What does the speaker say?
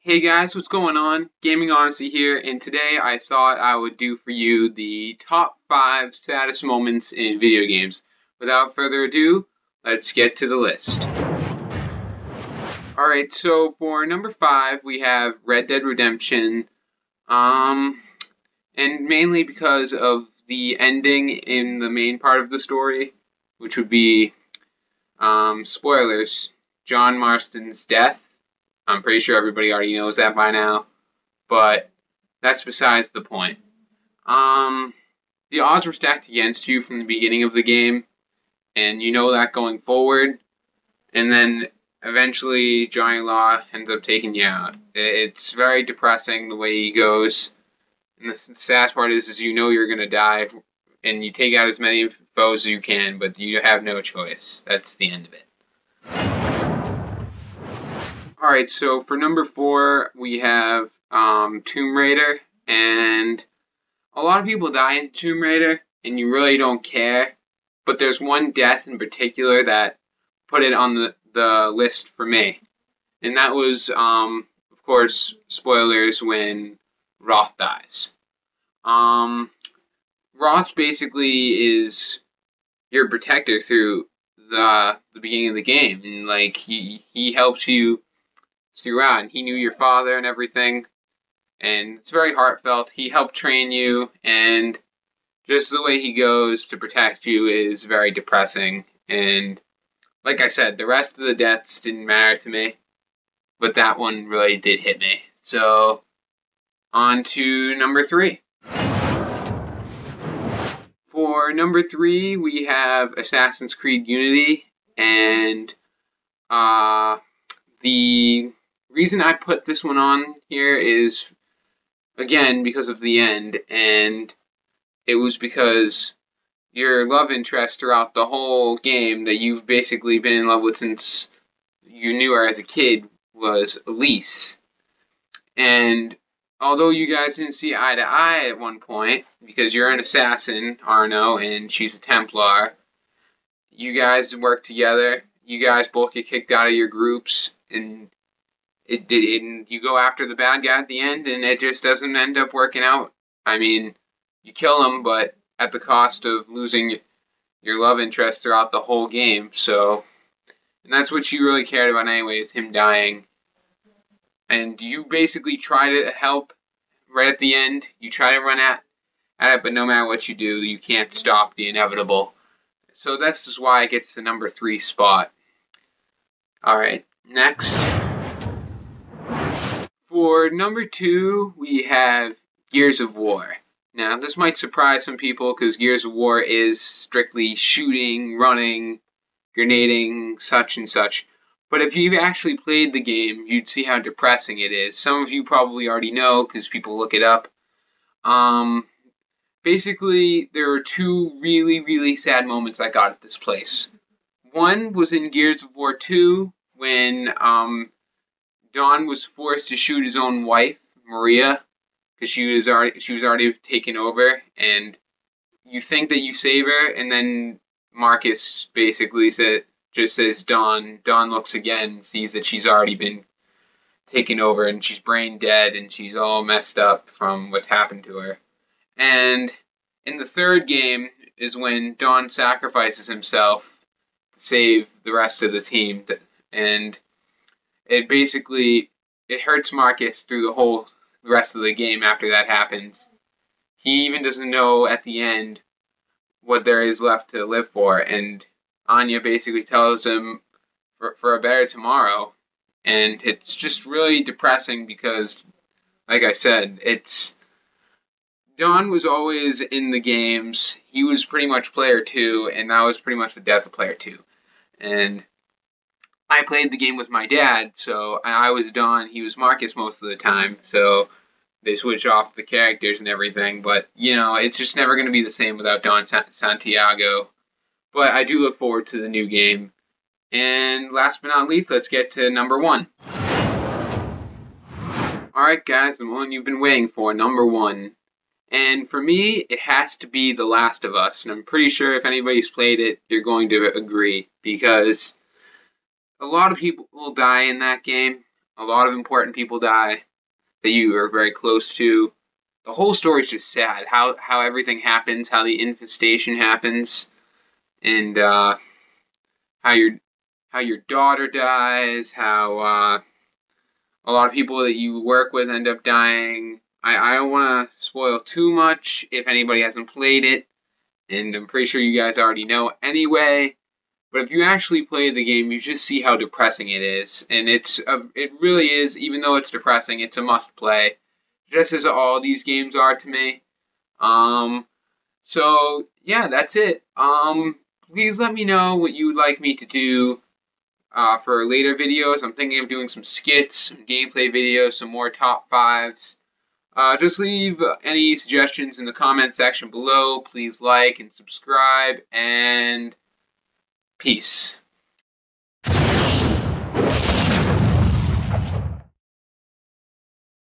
Hey guys, what's going on? Gaming Odyssey here, and today I thought I would do for you the top 5 saddest moments in video games. Without further ado, let's get to the list. Alright, so for number 5, we have Red Dead Redemption, and mainly because of the ending in the main part of the story, which would be, spoilers, John Marston's death. I'm pretty sure everybody already knows that by now, but that's besides the point. The odds were stacked against you from the beginning of the game, and you know that going forward, and then eventually Johnny Law ends up taking you out. It's very depressing the way he goes, and the saddest part is you know you're going to die, and you take out as many foes as you can, but you have no choice. That's the end of it. Alright, so for number 4, we have Tomb Raider, and a lot of people die in Tomb Raider, and you really don't care, but there's one death in particular that put it on the list for me, and that was, of course, spoilers, when Roth dies. Roth basically is your protector through the beginning of the game, and like he helps you throughout, and he knew your father and everything, and it's very heartfelt. He helped train you, and just the way he goes to protect you is very depressing. And like I said, the rest of the deaths didn't matter to me, but that one really did hit me. So on to number 3. For number 3, we have Assassin's Creed Unity, and the reason I put this one on here is, again, because of the end, and it was because your love interest throughout the whole game that you've basically been in love with since you knew her as a kid was Elise. And although you guys didn't see eye to eye at one point, because you're an assassin, Arno, and she's a Templar, you guys work together. You guys both get kicked out of your groups, and you go after the bad guy at the end, and it just doesn't end up working out. I mean, you kill him, but at the cost of losing your love interest throughout the whole game. So, and that's what you really cared about anyway, is him dying. And you basically try to help right at the end. You try to run at it, but no matter what you do, you can't stop the inevitable. So this is why it gets the number 3 spot. Alright, next. For number 2, we have Gears of War. Now, this might surprise some people because Gears of War is strictly shooting, running, grenading, such and such. But if you've actually played the game, you'd see how depressing it is. Some of you probably already know because people look it up. Basically, there are 2 really, really sad moments I got at this place. One was in Gears of War 2 when Don was forced to shoot his own wife, Maria, because she was already taken over, and you think that you save her, and then Marcus basically just says Don. Don looks again and sees that she's already been taken over, and she's brain dead, and she's all messed up from what's happened to her. And in the third game is when Don sacrifices himself to save the rest of the team, and it hurts Marcus through the rest of the game after that happens. He even doesn't know at the end what there is left to live for, and Anya basically tells him for a better tomorrow, and it's just really depressing because, like I said, Don was always in the games. He was pretty much player 2, and that was pretty much the death of player 2. And I played the game with my dad, so I was Don, he was Marcus most of the time, so they switch off the characters and everything, but, you know, it's just never going to be the same without Don Santiago. But I do look forward to the new game. And last but not least, let's get to number 1. Alright guys, the one you've been waiting for, number 1. And for me, it has to be The Last of Us, and I'm pretty sure if anybody's played it, you're going to agree, because a lot of people will die in that game. A lot of important people die that you are very close to. The whole story is just sad. How everything happens, how the infestation happens, and how your how your daughter dies, how a lot of people that you work with end up dying. I don't want to spoil too much if anybody hasn't played it, and I'm pretty sure you guys already know anyway. But if you actually play the game, you just see how depressing it is, and it really is. Even though it's depressing, it's a must play, just as all these games are to me. Um, so yeah, that's it. Please let me know what you would like me to do for later videos. I'm thinking of doing some skits, some gameplay videos, some more top fives. Just leave any suggestions in the comment section below. Please like and subscribe, and peace.